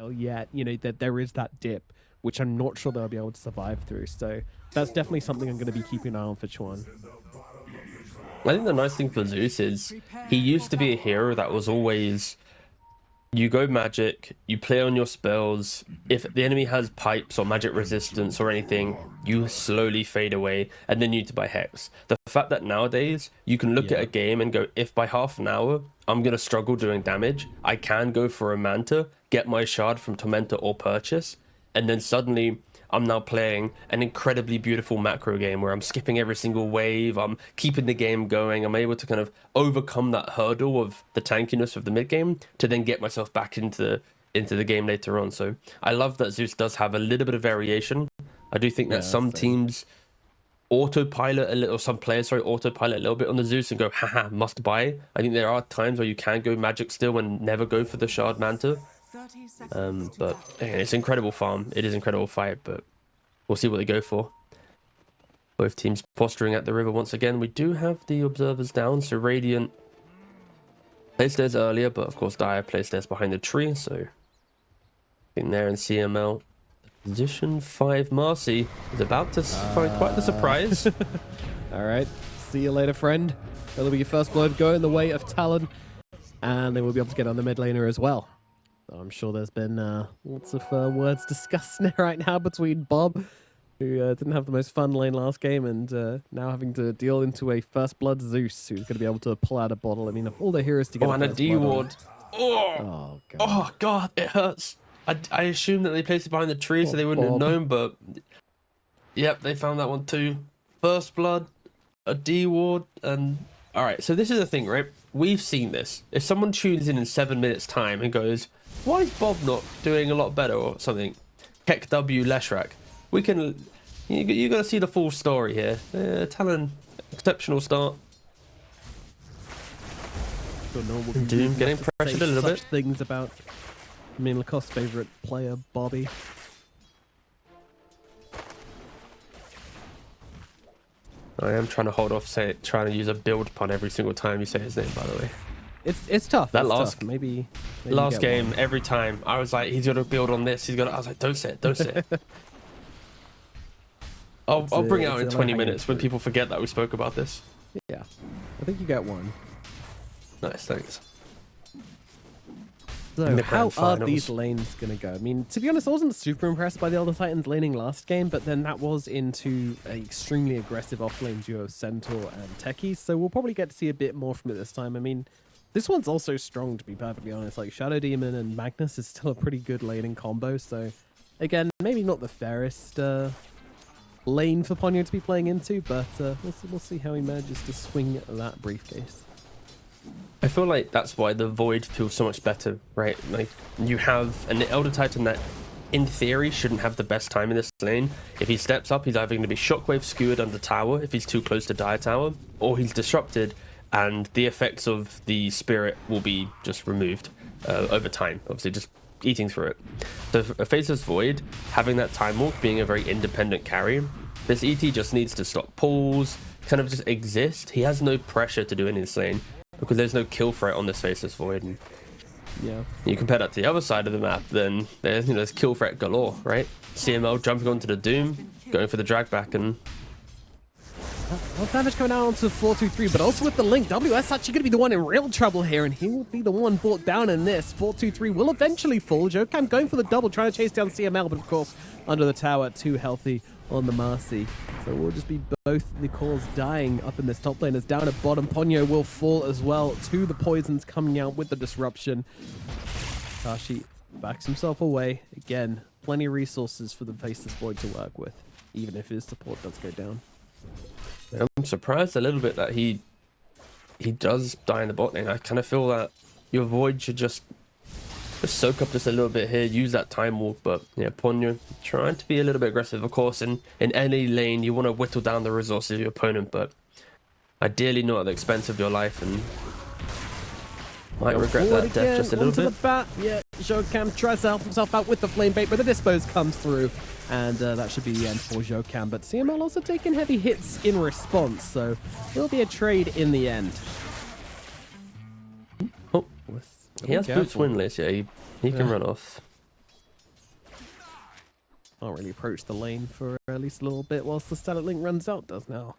while yet. You know, that there is that dip, which I'm not sure they'll be able to survive through. So that's definitely something I'm going to be keeping an eye on for Chuan. I think the nice thing for Zeus is he used to be a hero that was always, you go magic, you play on your spells. If the enemy has pipes or magic resistance or anything, you slowly fade away and then you need to buy hex. The fact that nowadays you can look at a game and go, if by half an hour I'm going to struggle doing damage, I can go for a Manta, get my shard from Tormentor or Purchase, and then suddenly I'm now playing an incredibly beautiful macro game where I'm skipping every single wave, I'm keeping the game going, I'm able to kind of overcome that hurdle of the tankiness of the mid game to then get myself back into the game later on. So I love that Zeus does have a little bit of variation. I do think that some teams autopilot a little, some players autopilot a little bit on the Zeus and go, haha, must buy. I think there are times where you can go magic still and never go for the shard Manta. But again, it's incredible farm. It is incredible fight, but we'll see what they go for. Both teams posturing at the river once again. We do have the observers down, so Radiant placed theirs earlier, but of course Dire placed theirs behind the tree, so in there in CML. Position 5 Marcy is about to find quite the surprise. All right, see you later, friend. That'll be your first blood go in the way of Talon, and then we'll be able to get on the mid laner as well. I'm sure there's been lots of words discussed right now between Bob, who didn't have the most fun lane last game, and now having to deal into a first blood Zeus, who's going to be able to pull out a bottle. I mean, of all the heroes to get and a D ward. Oh god. Oh god, it hurts. I assumed that they placed it behind the tree, so they wouldn't have known, but yep, they found that one too. First blood, a D ward, and all right. So this is the thing, right? We've seen this. If someone tunes in 7 minutes time and goes, why is Bob not doing a lot better or something? Keck W Leshrak. We can, you got to see the full story here. Talon, exceptional start. Doom getting pressured a little bit. Things about me and Lacoste's favorite player, Bobby. I am trying to hold off trying to use a build pun every single time you say his name, by the way. It's tough. That it's last tough. Maybe last game, one. Every time I was like, he's got to build on this. I was like, don't say it, don't say it. I'll bring it out in 20 minutes when people forget that we spoke about this. Yeah, I think you got one. Nice, thanks. So how are these lanes going to go? I mean, to be honest, I wasn't super impressed by the Elder Titans laning last game, but then that was into an extremely aggressive offlane duo of Centaur and Techies, so we'll probably get to see a bit more from it this time. I mean, this one's also strong, to be perfectly honest. Like, Shadow Demon and Magnus is still a pretty good laning combo, so again, maybe not the fairest lane for Ponyo to be playing into, but we'll see how he manages to swing that briefcase. I feel like that's why the Void feels so much better, right? Like, you have an Elder Titan that, in theory, shouldn't have the best time in this lane. If he steps up, he's either going to be Shockwave skewered under tower, if he's too close to Dire Tower, or he's disrupted, and the effects of the Spirit will be just removed over time, obviously just eating through it. So a Faceless Void, having that Time Walk, being a very independent carry, this ET just needs to stop pulls, kind of just exist. He has no pressure to do any in this lane, because there's no kill threat on this Faceless Void. And yeah, you compare that to the other side of the map, then there's kill threat galore, right? CML jumping onto the Doom, going for the drag back, and well, damage coming out onto 423, but also with the link, WS actually going to be the one in real trouble here, and he will be the one brought down in this. 423 will eventually fall. Jokam going for the double, trying to chase down CML, but of course, under the tower, too healthy on the Marcy. So we'll just be both the cores dying up in this top lane. As down at bottom, Ponyo will fall as well to the poisons coming out with the disruption. Kashi backs himself away. Again, plenty of resources for the Faceless Void to work with, even if his support does go down. I'm surprised a little bit that he does die in the bot lane. I kind of feel that your Void should just soak up just a little bit here, use that Time Walk, but yeah, Ponyo trying to be a little bit aggressive. Of course, in any lane, you want to whittle down the resources of your opponent, but ideally not at the expense of your life, and might regret that death just a little bit. The bat. Yeah, Jokam tries to help himself out with the flame bait, but the dispose comes through, and that should be the end for Jokam. But CML also taking heavy hits in response, so there'll be a trade in the end. Oh, he has boots winless, yeah, he can run off. Can't really approach the lane for at least a little bit whilst the static link runs out. Does now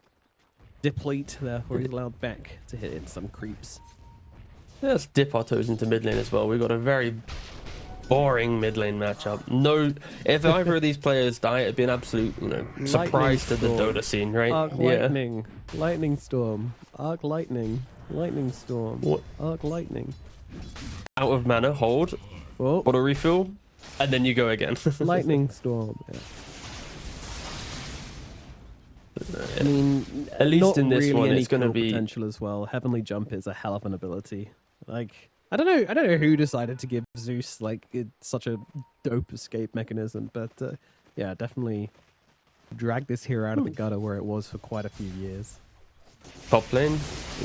deplete, therefore he's allowed back to hit in some creeps. Let's dip our toes into mid lane as well. We've got a very boring mid lane matchup. No, if either of these players die, it'd be an absolute, surprise to the Dota scene, right? Arc lightning, lightning storm, arc lightning, lightning storm, what? Arc lightning. Out of mana, hold, auto refill, and then you go again. Lightning storm. Yeah. I mean, at least not in this really one, any it's going to cool be potential as well. Heavenly Jump is a hell of an ability. Like, I don't know who decided to give Zeus like such a dope escape mechanism, but yeah, definitely drag this hero out of the gutter where it was for quite a few years. top lane,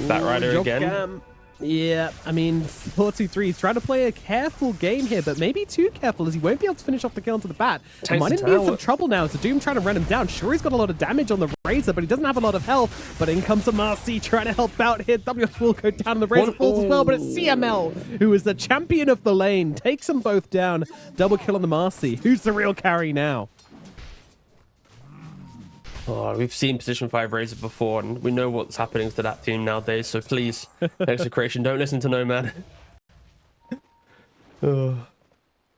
Batrider again. Cam. Yeah, I mean, 4-2-3, he's trying to play a careful game here, but maybe too careful as he won't be able to finish off the kill onto the bat. He might be in some trouble now. So Doom trying to run him down. Sure, he's got a lot of damage on the Razor, but he doesn't have a lot of health. But in comes a Marcy trying to help out here. WS will go down, and the Razor falls as well, but it's CML, who is the champion of the lane, takes them both down. Double kill on the Marcy. Who's the real carry now? Oh, we've seen position 5 Razor before, and we know what's happening to that team nowadays. So please, Execration, don't listen to Nomad.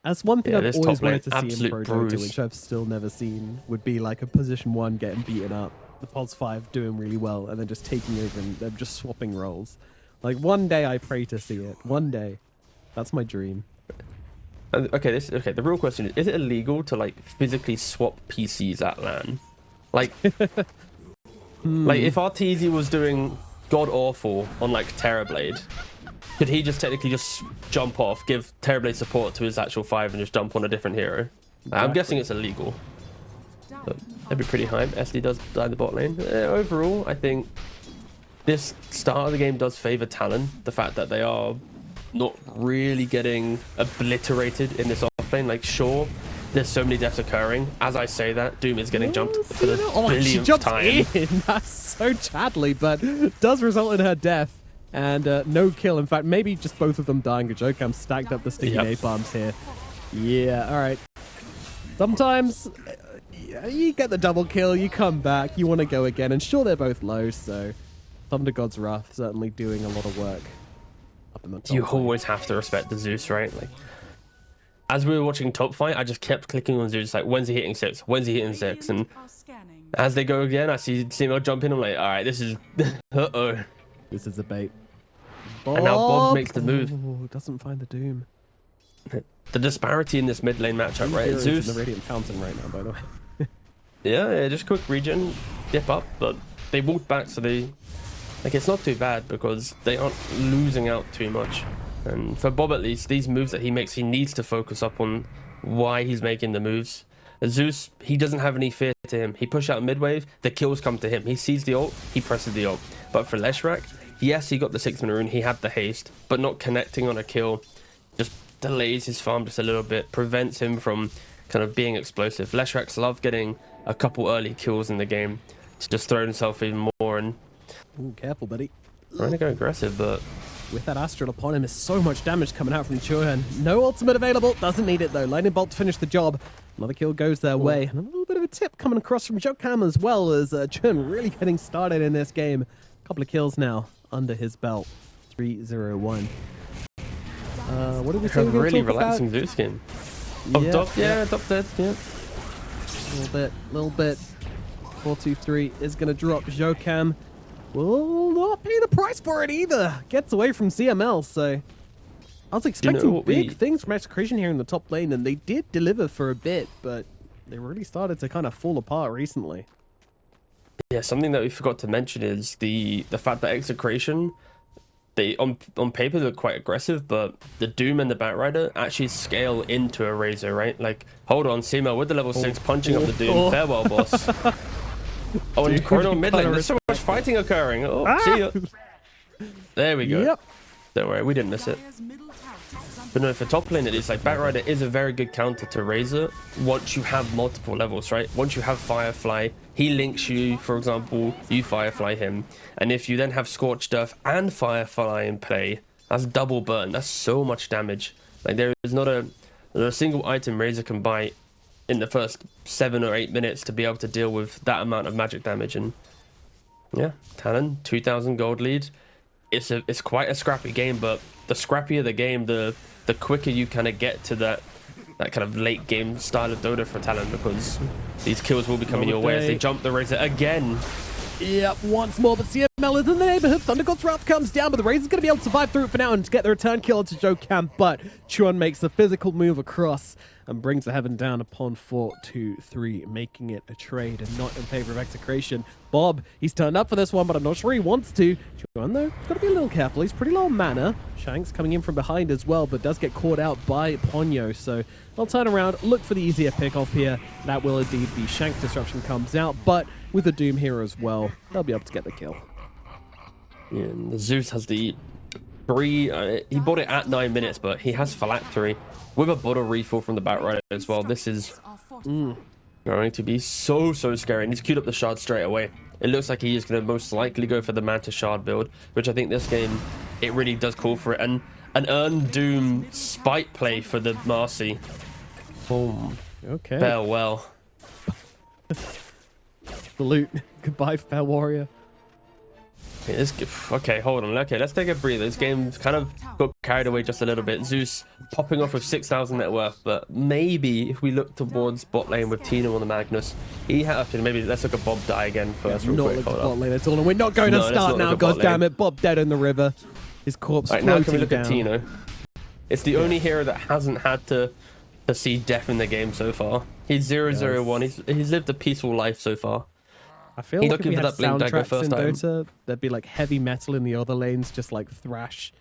That's one thing I've always wanted to see in absolute Pro Dota, bruise. which I've still never seen, would be like a position 1 getting beaten up, the Pulse 5 doing really well, and then just taking over and they're just swapping roles. Like, one day I pray to see it. One day. That's my dream. Okay, the real question is it illegal to like physically swap PCs at LAN? Like, like if our TZ was doing god awful on like Terrorblade, could he just technically just jump off, give Terrorblade support to his actual 5 and just jump on a different hero? I'm guessing it's illegal. But that'd be pretty hype. SD does die in the bot lane. Overall, I think this start of the game does favor Talon. The fact that they are not really getting obliterated in this offlane. Like, sure, there's so many deaths occurring. As I say that, Doom is getting jumped for the billionth time. That's so Chadley, but does result in her death. And no kill. In fact, maybe just both of them dying. Jokam stacked up the sticky napalms here. Yeah, all right. Sometimes you get the double kill, you come back, you want to go again. And sure, they're both low, so Thunder God's Wrath certainly doing a lot of work up in the top. You always have to respect the Zeus, right? Like, as we were watching top fight, I just kept clicking on Zeus, like, when's he hitting 6? When's he hitting 6? And as they go again, I see CML jump in. I'm like, all right, this is uh-oh. This is a bait. And now Bob makes the move. Oh, doesn't find the Doom. The disparity in this mid lane matchup, right? Zeus in the Radiant Fountain right now, by the way. yeah, just quick regen, dip up, but they walked back, so they, like, it's not too bad because they aren't losing out too much. And for Bob, at least, these moves that he makes, he needs to focus up on why he's making the moves. Zeus, he doesn't have any fear to him. He push out mid wave, the kills come to him. He sees the ult, he presses the ult. But for Leshrac, yes, he got the 6-minute rune, he had the haste, but not connecting on a kill just delays his farm just a little bit, prevents him from kind of being explosive. Leshrac's love getting a couple early kills in the game to just throw himself even more and... Ooh, careful, buddy. Trying to go aggressive, but... With that Astral upon him, is so much damage coming out from Churn. No ultimate available, doesn't need it though. Lightning Bolt to finish the job. Another kill goes their way. And a little bit of a tip coming across from Jokam as well, as Churn really getting started in this game. A couple of kills now under his belt. 3-0-1. What did we say? A really relaxing Zeus game. Oh, yeah, Doc, yeah, Doc dead, yeah. Little bit. 4-2-3 is going to drop. Jokam will not pay the price for it either. Gets away from CML, so... I was expecting big things from Execration here in the top lane, and they did deliver for a bit, but they really started to kind of fall apart recently. Yeah, something that we forgot to mention is the fact that Execration, they on paper look quite aggressive, but the Doom and the Batrider actually scale into a Razor, right? Like, hold on, CML with the level 6 punching up the Doom. Farewell, boss. Oh, and Chrono mid lane. There's so much fighting occurring. Oh, see ya. There we go. Yep. Don't worry, we didn't miss it. But no, for top lane, it is like Batrider is a very good counter to Razor once you have multiple levels, right? Once you have Firefly, he links you, for example, you Firefly him. And if you then have Scorched Earth and Firefly in play, that's double burn. That's so much damage. Like, there is not a single item Razor can buy in the first 7 or 8 minutes to be able to deal with that amount of magic damage. And yeah, Talon, 2,000 gold lead. It's quite a scrappy game, but the scrappier the game, the quicker you kind of get to that kind of late game style of Dota for Talon, because these kills will be coming your way as they jump the Razor again. Yep, once more, but CML is in the neighborhood. Thunder God's Wrath comes down, but the Razor's going to be able to survive through it for now and get the return kill onto Jokan. But Chuan makes the physical move across and brings the heaven down upon 4-2-3, making it a trade and not in favor of Execration. Bob, he's turned up for this one, but I'm not sure he wants to. Chuan, though, got to be a little careful. He's pretty low on mana. Shanks coming in from behind as well, but does get caught out by Ponyo. So they'll turn around, look for the easier pick off here. That will indeed be Shank Disruption comes out, but with the Doom here as well, they'll be able to get the kill. Yeah, and the Zeus has the free. He bought it at 9 minutes, but he has Phylactery with a bottle refill from the Batrider as well. This is going to be so scary. And he's queued up the shard straight away. It looks like he is going to most likely go for the Manta shard build, which I think this game, it really does call for it. And an Earn Doom spite play for the Marcy. Boom. Okay. Farewell. Salute. Goodbye, Fair Warrior. Okay, hold on. Okay, let's take a breather. This game kind of got carried away just a little bit. Zeus popping off with 6,000 net worth, but maybe if we look towards bot lane with Tino on the Magnus, maybe let's look at Bob die again first. Yeah, not look at bot lane at all, and we're not going to start now. God damn it, Bob dead in the river. His corpse floating down. Now can we look at Tino? It's the only hero that hasn't had to see death in the game so far. He's 0-0-1. He's lived a peaceful life so far. I feel like if we had soundtracks in Dota, there'd be like heavy metal in the other lanes, just like thrash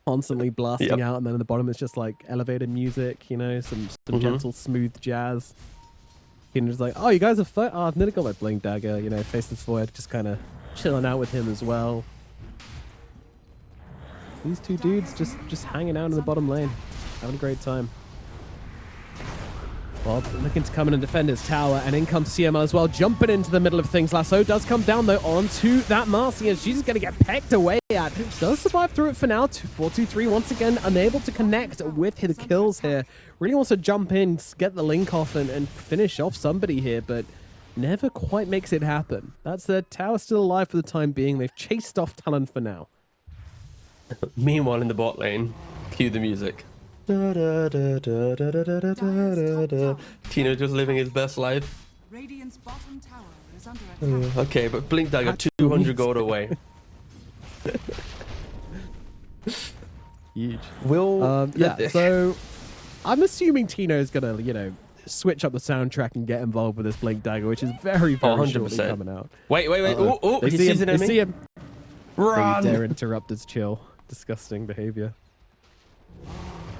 constantly blasting out, and then in the bottom it's just like elevated music, you know, some gentle, smooth jazz. You know, just like, oh, you guys are oh, I've nearly got my Blink Dagger, you know, Faceless Void, just kind of chilling out with him as well. These two dudes just hanging out in the bottom lane, having a great time. Bob looking to come in and defend his tower, and in comes CML as well, jumping into the middle of things. Lasso does come down, though, onto that Marcy, and she's going to get pecked away at. Does survive through it for now. 4-2-3, once again, unable to connect with the kills here. Really wants to jump in, get the link off, and finish off somebody here, but never quite makes it happen. That's their tower still alive for the time being. They've chased off Talon for now. Meanwhile, in the bot lane, cue the music. Tino just living his best life. Radiant's bottom tower is under attack. Okay, but Blink Dagger 200 gold away. Huge. Yeah, so I'm assuming Tino's gonna, you know, switch up the soundtrack and get involved with this Blink Dagger, which is very shortly coming out. Wait. Oh, he sees an enemy. See him. Run! They dare interrupt his chill. Disgusting behavior.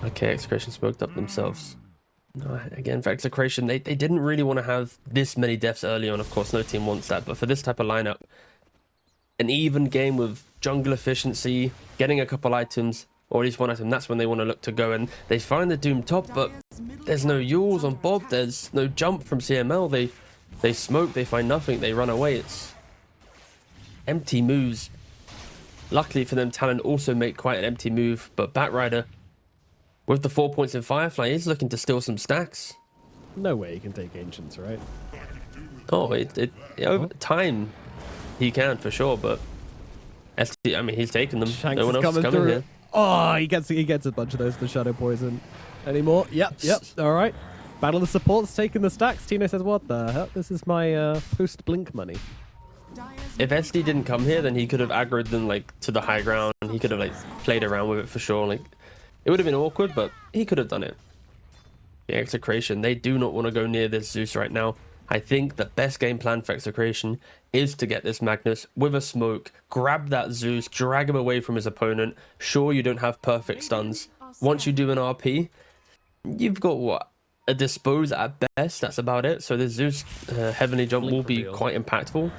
Okay, Execration smoked up themselves. No, again, for Execration, they didn't really want to have this many deaths early on. Of course, no team wants that. But for this type of lineup, an even game with jungle efficiency, getting a couple items, or at least one item, that's when they want to look to go. And they find the Doom top, but there's no Yules on Bob. There's no jump from CML. They smoke, they find nothing, they run away. It's empty moves. Luckily for them, Talon also make quite an empty move, but Batrider, with the 4 points in Firefly, he's looking to steal some stacks. No way he can take Ancients, right? Oh, over time, he can for sure, but I mean, he's taking them. Shanks no one else is coming through. here. Oh, he gets a bunch of those for Shadow Poison. Anymore? Yep. All right. Battle of the Supports taking the stacks. Tino says, what the hell? This is my post-blink money. If SD didn't come here, then he could have aggroed them like to the high ground. He could have like played around with it for sure. Like, it would have been awkward, but he could have done it. The Execration, they do not want to go near this Zeus right now. I think the best game plan for Execration is to get this Magnus with a smoke, grab that Zeus, drag him away from his opponent. Sure, you don't have perfect stuns. Once you do an RP, you've got what? A dispose at best, that's about it. So the Zeus Heavenly Jump will be quite impactful.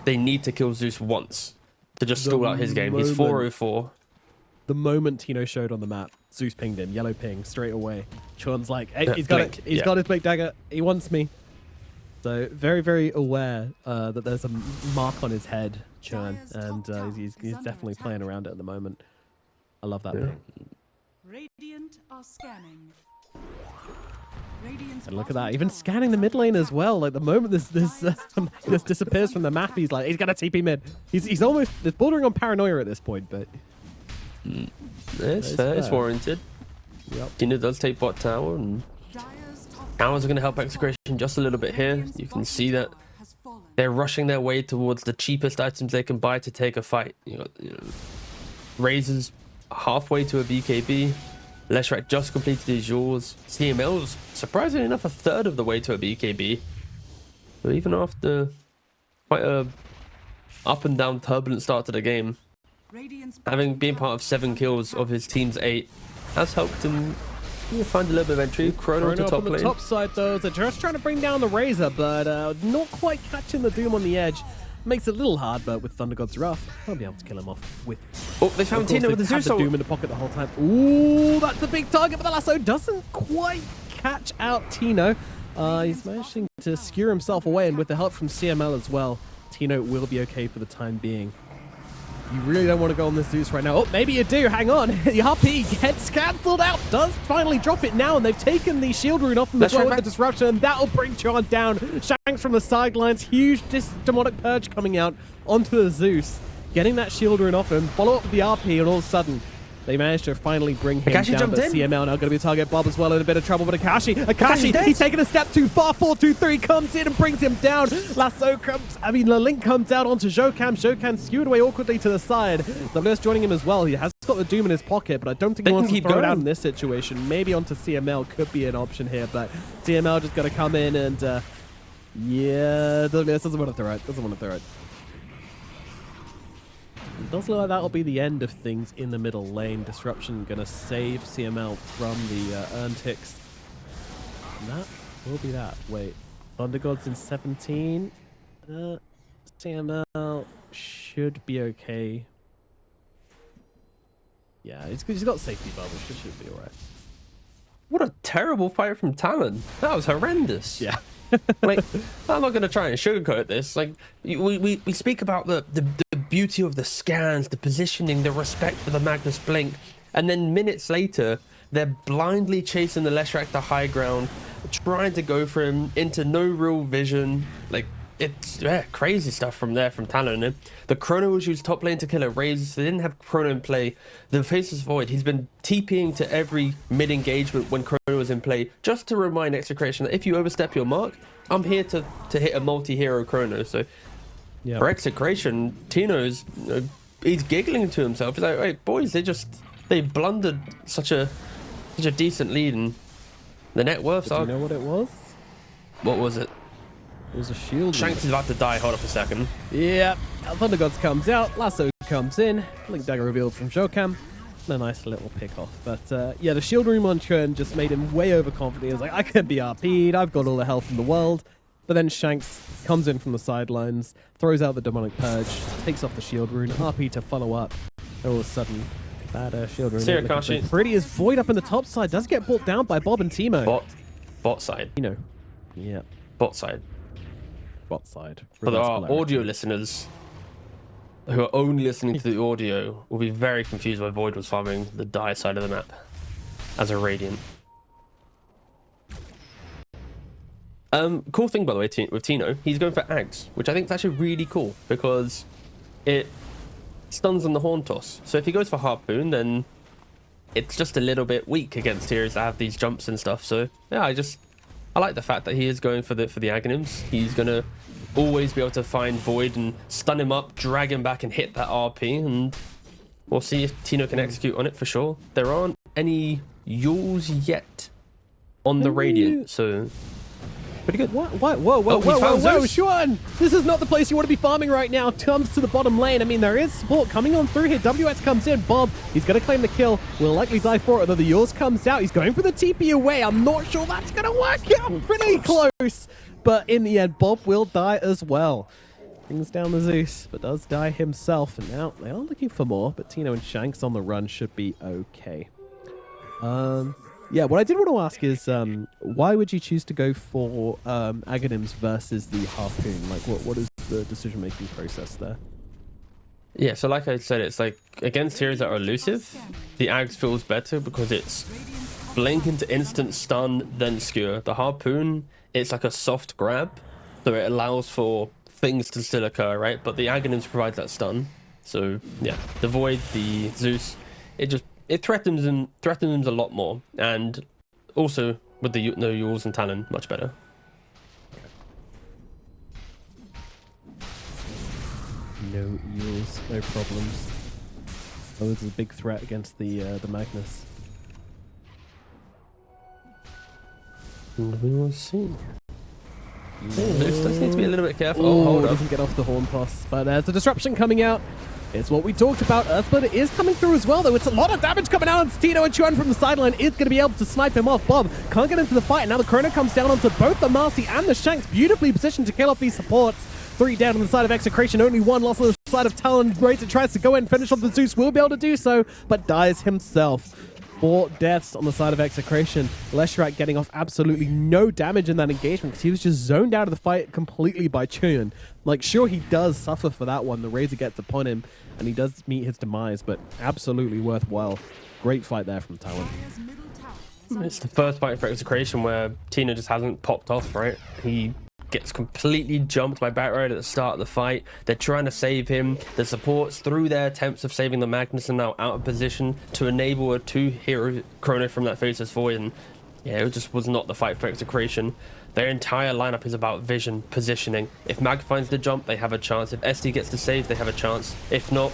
They need to kill Zeus once to just stall out his game. He's 404. The moment Tino showed on the map, Zeus pinged him, yellow ping, straight away. Chuan's like, hey, he's got it. He's got his Blink Dagger. He wants me. So very, very aware that there's a mark on his head, Chuan, and he's definitely playing around it at the moment. I love that. Radiant are scanning. And look at that, even scanning the mid lane as well. Like the moment this disappears from the map, he's like, he's gonna TP mid. He's almost bordering on paranoia at this point, but it's fair. It's warranted. Yep. Tina does take bot tower, and towers are going to help Execration just a little bit here. You can see that they're rushing their way towards the cheapest items they can buy to take a fight. You know, Razor's halfway to a BKB. Leshrac just completed his yours. CML's surprisingly enough a third of the way to a BKB. So even after quite a up and down turbulent start to the game, having been part of 7 kills of his team's 8 has helped him find a little bit of entry. Chrono to top lane. On the top side though, they're just trying to bring down the Razor, but not quite catching the Doom on the edge. Makes it a little hard, but with Thunder God's Wrath, they'll be able to kill him off with... Oh, they found Tina with the Zeus. The Doom in the pocket the whole time. Ooh, that's a big target, but the lasso doesn't quite catch out Tino. He's managing to skewer himself away, and with the help from CML as well, Tino will be okay for the time being. You really don't want to go on this Zeus right now. Oh, maybe you do. Hang on. The RP gets cancelled out. Does finally drop it now, and they've taken the shield rune off them as well with the disruption, and that'll bring John down. Shanks from the sidelines. Huge demonic purge coming out onto the Zeus. Getting that shield rune off him. Follow up with the RP, and all of a sudden, they managed to finally bring him down, but CML now going to be a target. Bob as well in a bit of trouble, but Akashi, he's taking a step too far. 4-2-3 comes in and brings him down. Lasso comes, the link comes out onto Jokam. Jokam skewed away awkwardly to the side. WS joining him as well. He has got the Doom in his pocket, but I don't think he wants to throw it out in this situation. Maybe onto CML could be an option here, but CML just going to come in and, yeah, doesn't want to throw it. Doesn't want to throw it. It does look like that'll be the end of things in the middle lane. Disruption gonna save CML from the earn ticks. And that will be that. Wait, Thunder God's in 17. CML should be okay. Yeah, he's got safety bubble. Should be alright. What a terrible fight from Talon. That was horrendous. Yeah. Like, I'm not going to try and sugarcoat this. Like, we speak about the beauty of the scans, the positioning, the respect for the Magnus Blink, and then minutes later, they're blindly chasing the Leshrac to high ground, trying to go for him into no real vision. Like, it's crazy stuff from Talon. The Chrono was used top lane to kill a Razor, so they didn't have Chrono in play. The Faceless Void, he's been TPing to every mid-engagement when Chrono was in play, just to remind Execration that if you overstep your mark, I'm here to hit a multi-hero Chrono. So for Execration, Tino's, he's giggling to himself. He's like, wait, boys, they blundered such a decent lead, and the net worths are... Do you know what it was? What was it? It was a shield. Shanks is about to die. Hold up a second. Yeah. Thunder Gods comes out. Lasso comes in. Link dagger revealed from Jokam. A nice little pick off. But yeah, the shield room on Churn just made him way overconfident. He was like, I can be RP'd. I've got all the health in the world. But then Shanks comes in from the sidelines, throws out the demonic purge, takes off the shield rune, RP to follow up. And all of a sudden, that shield rune pretty as Void up in the top side. Does get brought down by Bob and Timo. Bot side. You know. Yeah. Bot side. Bot side. For our audio listeners who are only listening to the audio will be very confused why Void was farming the dire side of the map as a Radiant. Cool thing, by the way, with Tino, he's going for Ags, which I think is actually really cool because it stuns on the Horn Toss. So if he goes for Harpoon, then it's just a little bit weak against heroes that have these jumps and stuff. So yeah, I like the fact that he is going for the Aghanims. He's going to always be able to find Void and stun him up, drag him back and hit that RP, and we'll see if Tino can execute on it for sure. There aren't any Yules yet on the Radiant, so pretty good. Whoa, Xuan! This is not the place you want to be farming right now. Comes to the bottom lane. I mean, there is support coming on through here. WS comes in. Bob, he's going to claim the kill. Will likely die for it, though the yours comes out. He's going for the TP away. I'm not sure that's going to work out. Pretty close. But in the end, Bob will die as well. Brings down the Zeus, but does die himself. And now they are looking for more, but Tino and Shanks on the run should be okay. Yeah, what I did want to ask is, why would you choose to go for Aghanims versus the Harpoon? Like, what is the decision-making process there? Yeah, so like I said, it's like against heroes that are elusive, the Ags feels better because it's blink into instant stun, then skewer. The harpoon, it's like a soft grab, so it allows for things to still occur, right? But the Aghanim's provides that stun. So yeah, the Void, the Zeus, it threatens him a lot more, and also with the no Yules and Talon, much better. No Yules, no problems. Oh, this is a big threat against the Magnus. We will see. Zeus does need to be a little bit careful. Oh, Hold up. doesn't get off the horn toss, but there's a disruption coming out. It's what we talked about. Earthblood is coming through as well, though. It's a lot of damage coming out. And Tino and Chuan from the sideline is going to be able to snipe him off. Bob can't get into the fight. Now the Chrono comes down onto both the Marcy and the Shanks. Beautifully positioned to kill off these supports. 3 down on the side of Execration. Only 1 loss on the side of Talon. Great tries to go in, finish off the Zeus. Will be able to do so, but dies himself. 4 deaths on the side of Execration. Leshrac getting off absolutely no damage in that engagement because he was just zoned out of the fight completely by Chun. Like, sure, he does suffer for that one. The Razor gets upon him, and he does meet his demise, but absolutely worthwhile. Great fight there from Talon. It's the first fight for Execration where Tino just hasn't popped off, right? He gets completely jumped by Batrider at the start of the fight. They're trying to save him. The supports, through their attempts of saving the Magnus, are now out of position to enable a 2-hero Chrono from that Faceless Void. And yeah, it just was not the fight for Execration. Their entire lineup is about vision, positioning. If Mag finds the jump, they have a chance. If SD gets the save, they have a chance. If not,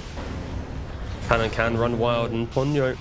Cannon can run wild, and Ponyo,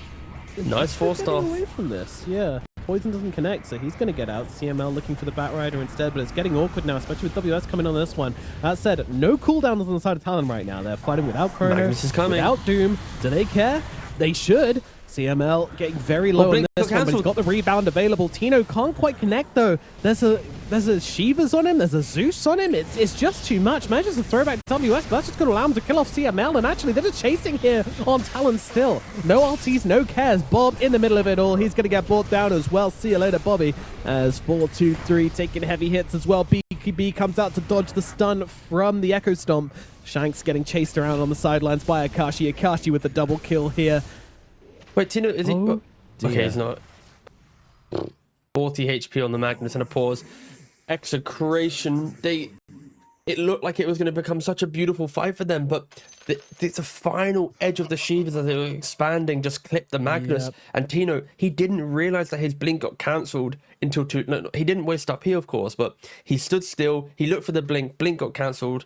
nice 4-star. Away from this, yeah. Poison doesn't connect, so he's going to get out. CML looking for the Batrider instead, but it's getting awkward now, especially with WS coming on this one. That said, no cooldowns on the side of Talon right now. They're fighting without Chrono, Magnus is coming. without Doom. Do they care? They should. CML getting very low on this one, but he's got the rebound available. Tino can't quite connect, though. There's a Shivas on him. There's a Zeus on him. It's just too much. Manages to throw back WS, but that's just going to allow him to kill off CML. And actually, they're just chasing here on Talon still. No ultis, no cares. Bob in the middle of it all. He's going to get brought down as well. See you later, Bobby. As 4-2-3 taking heavy hits as well. BKB comes out to dodge the stun from the Echo Stomp. Shanks getting chased around on the sidelines by Akashi. Akashi with the double kill here. Wait, Tino, is he? Oh, okay, he's not. 40 HP on the Magnus and a pause. Execration, it looked like it was going to become such a beautiful fight for them, but the final edge of the Shivas as they were expanding just clipped the Magnus. Yep. And Tino, he didn't realize that his blink got cancelled until no, he didn't waste up here, of course, but he stood still. He looked for the blink got cancelled.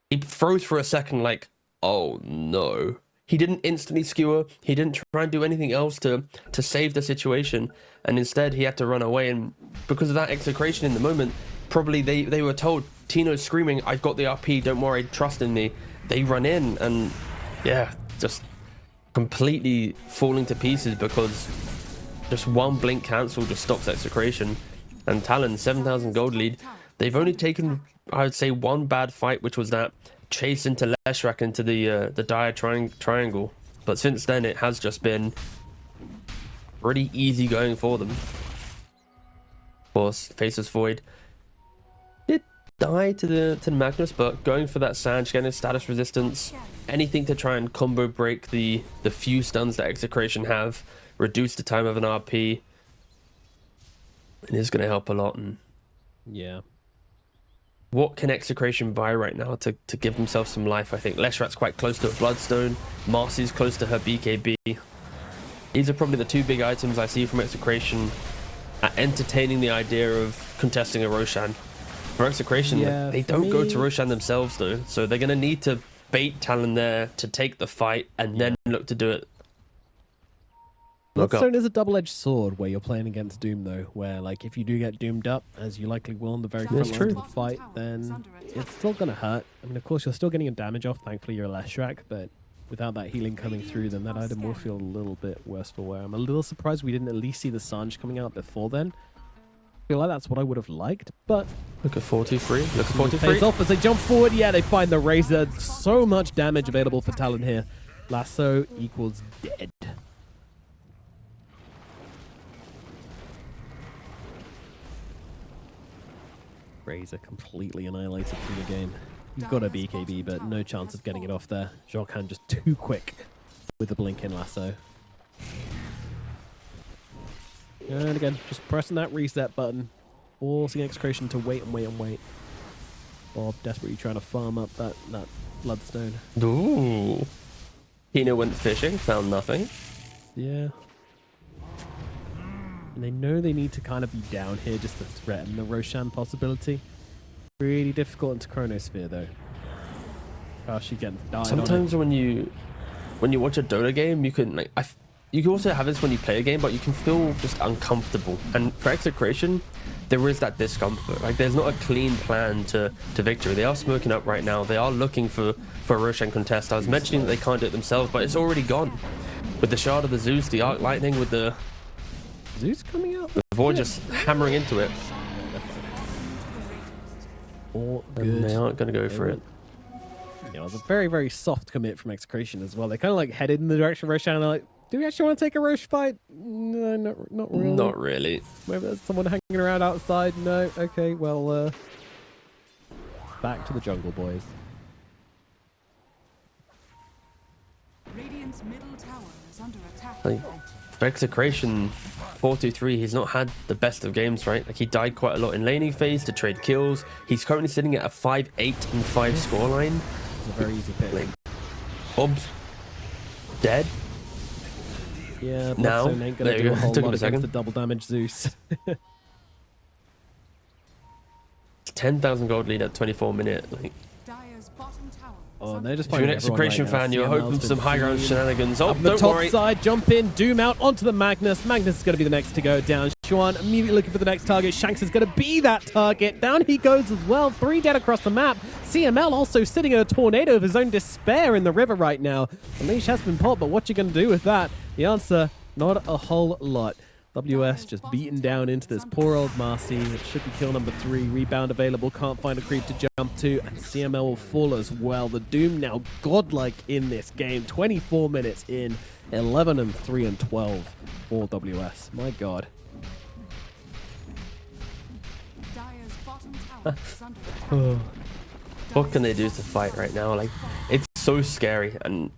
He froze for a second like, oh no. He didn't instantly skewer. He didn't try and do anything else to save the situation. And instead, he had to run away. And because of that Execration in the moment, probably they were told, Tino's screaming, I've got the RP, don't worry, trust in me. They run in and, yeah, just completely falling to pieces because just one blink cancel just stops Execration. And Talon, 7,000 gold lead. They've only taken, I would say, one bad fight, which was that chase into Leshrac into the dire triangle, but since then it has just been pretty easy going for them. Of course, Faceless Void did die to the Magnus, but going for that Sanj, getting status resistance, anything to try and combo break the few stuns that Execration have, reduce the time of an RP, it is going to help a lot. And yeah. What can Execration buy right now to give themselves some life? I think Leshrac's quite close to a Bloodstone. Marcy's close to her BKB. These are probably the 2 big items I see from Execration at entertaining the idea of contesting a Roshan. For Execration, Yeah, they don't go to Roshan themselves though, so they're going to need to bait Talon there to take the fight and then look to do it. Bloodstone is a double-edged sword where you're playing against Doom, though, where, like, if you do get doomed up, as you likely will in the very front line of the fight, then it's still going to hurt. I mean, of course, you're still getting a damage off. Thankfully, you're a Leshrac, but without that healing coming through, then that item will feel a little bit worse for wear. I'm a little surprised we didn't at least see the Sanj coming out before then. I feel like that's what I would have liked, but... Look at 4-2-3. Look at 4-2-3. Pays off as they jump forward. Yeah, they find the Razor. So much damage available for Talon here. Lasso equals dead. Razor completely annihilated from the game. He's got a BKB, but no chance of getting it off there. Jorkan just too quick with the blink in Lasso. And again, just pressing that reset button, forcing Execration to wait and wait and wait. Bob desperately trying to farm up that bloodstone. Ooh. Tino went fishing, found nothing. Yeah. And they know they need to kind of be down here just to threaten the Roshan possibility. Really difficult into Chronosphere though. Gosh, you get died. Sometimes when you watch a Dota game, you can like you can also have this when you play a game, but you can feel just uncomfortable. And for Execration, there is that discomfort. Like there's not a clean plan to victory. They are smoking up right now. They are looking for a Roshan contest. I was mentioning that they can't do it themselves, but it's already gone. With the Shard of the Zeus, the Arc Lightning, with the Zeus coming out. The Void just hammering into it. All good. And they aren't going to go for it. Yeah, it was a very, very soft commit from Execration as well. They kind of like headed in the direction of Roshan and they're like, do we actually want to take a Rosh fight? No, not really. Not really. Maybe there's someone hanging around outside. No, okay, well, back to the jungle, boys. Radiant's middle tower is under attack. Like, for Execration 4-2-3, he's not had the best of games, right? Like he died quite a lot in laning phase to trade kills. He's currently sitting at a 5-8 and 5 scoreline. It's a very easy pick. Like, Bob's dead. Yeah, now Bloodstone ain't gonna there do you a go. whole Took lot him a against second. the double damage Zeus. 10,000 gold lead at 24 minutes. Like, Dire's bottom tower is Oh, under they're just if you're an finding everyone Execration right now. fan, you're CML's hoping for been some high ground feeling- shenanigans. Oh, Up the don't top worry. side, jump in, Doom out onto the Magnus. Magnus is going to be the next to go down. Xuan immediately looking for the next target. Shanks is going to be that target. Down he goes as well. 3 dead across the map. CML also sitting in a tornado of his own despair in the river right now. The leash has been popped, but what you going to do with that? The answer, not a whole lot. WS just beaten down into this poor old Marcy. It should be kill number 3. Rebound available. Can't find a creep to jump to. And CML will fall as well. The Doom now godlike in this game. 24 minutes in. 11 and 3 and 12 for WS. My God. Dire's bottom tower is under attack. What can they do to fight right now? Like, it's so scary. And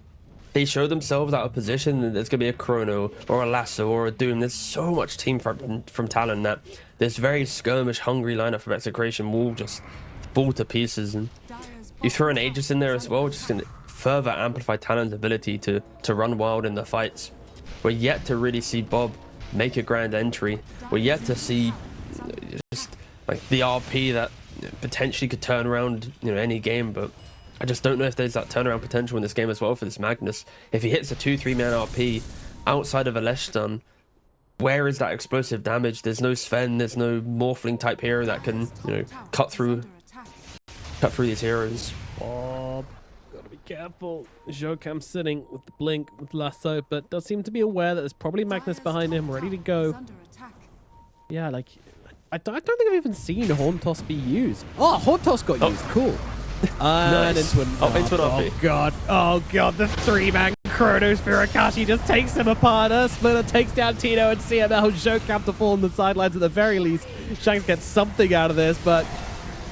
they show themselves out of position, and there's going to be a Chrono or a Lasso or a Doom. There's so much team from Talon that this very skirmish, hungry lineup from Execration will just fall to pieces. And Dire's you throw an bottom Aegis tower in there is as well, under just going to further amplify Talon's ability to run wild in the fights. We're yet to really see Bob make a grand entry. We're yet to see just like the RP that potentially could turn around any game, but I just don't know if there's that turnaround potential in this game as well for this Magnus. If he hits a 2-3 man RP outside of a Lesh stun, where is that explosive damage? There's no Sven, there's no Morphling type hero that can cut through these heroes. Bob, gotta be careful. Jokam sitting with the blink with Lasso, but does seem to be aware that there's probably Magnus behind him, ready to go. Yeah, like, I don't think I've even seen Horn Toss be used. Oh, Horn Toss got used. Cool. And Nice. into an Into an RP. Oh god, the 3-man Chronosphere Akashi just takes him apart. Splitter takes down Tino and CML. Jokam to fall on the sidelines at the very least. Shanks gets something out of this, but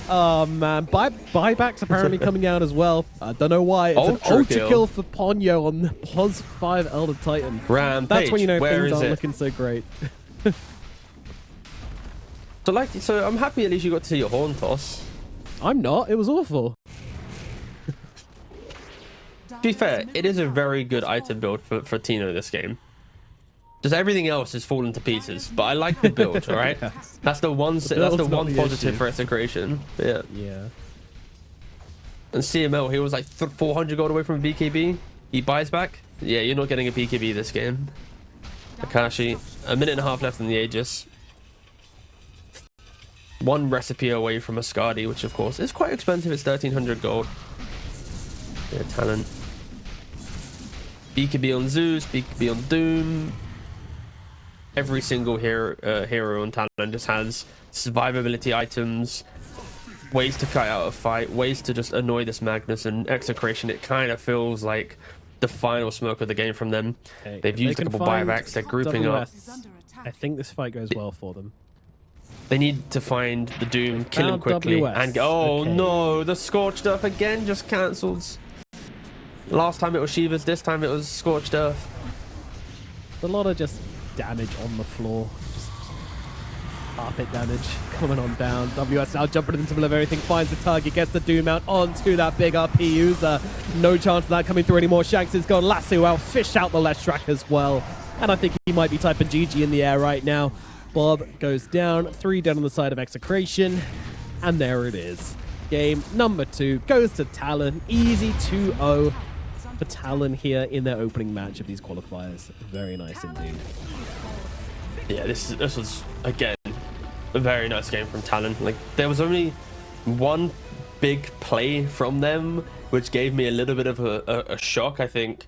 oh man, buybacks apparently coming out as well. I don't know why. It's Ultra an ultra kill. kill for Ponyo on the +5 Elder Titan. Rampage. That's when you know Where things is aren't it? looking so great. So I'm happy at least you got to see your Horn Toss. I'm not. It was awful. To be fair, it is a very good item build for Tino this game. Just everything else is falling to pieces, but I like the build. All right, that's the one. That's the build's not one the positive issue. for Execration. Yeah. Yeah. And CML, he was like 400 gold away from a BKB. He buys back. Yeah, you're not getting a BKB this game. Akashi, a minute and a half left in the Aegis. One recipe away from a Skadi, which of course is quite expensive. It's 1300 gold. Yeah, Talon. BKB on Zeus, BKB on Doom. Every single hero on Talon just has survivability items, ways to cut out a fight, ways to just annoy this Magnus. And Execration, it kind of feels like the final smoke of the game from them. Hey, They've if used they a can couple find buybacks, they're grouping up. WS, I think this fight goes well for them. They need to find the Doom, kill him found quickly, WS. and go. Oh Okay. no, the Scorched Earth again just cancels. Last time it was Shiva's, this time it was Scorched Earth. A lot of just damage on the floor. Just carpet damage coming on down. WS now jumping into the middle of everything, finds the target, gets the Doom out onto that big RP user. No chance of that coming through anymore. Shanks is gone. Lasso out, fish out the left track as well. And I think he might be typing GG in the air right now. Bob goes down, 3 down on the side of Execration. And there it is. Game number 2 goes to Talon. Easy 2-0 for Talon here in their opening match of these qualifiers. Very nice indeed. Yeah, this was, again, a very nice game from Talon. Like, there was only one big play from them, which gave me a little bit of a shock. I think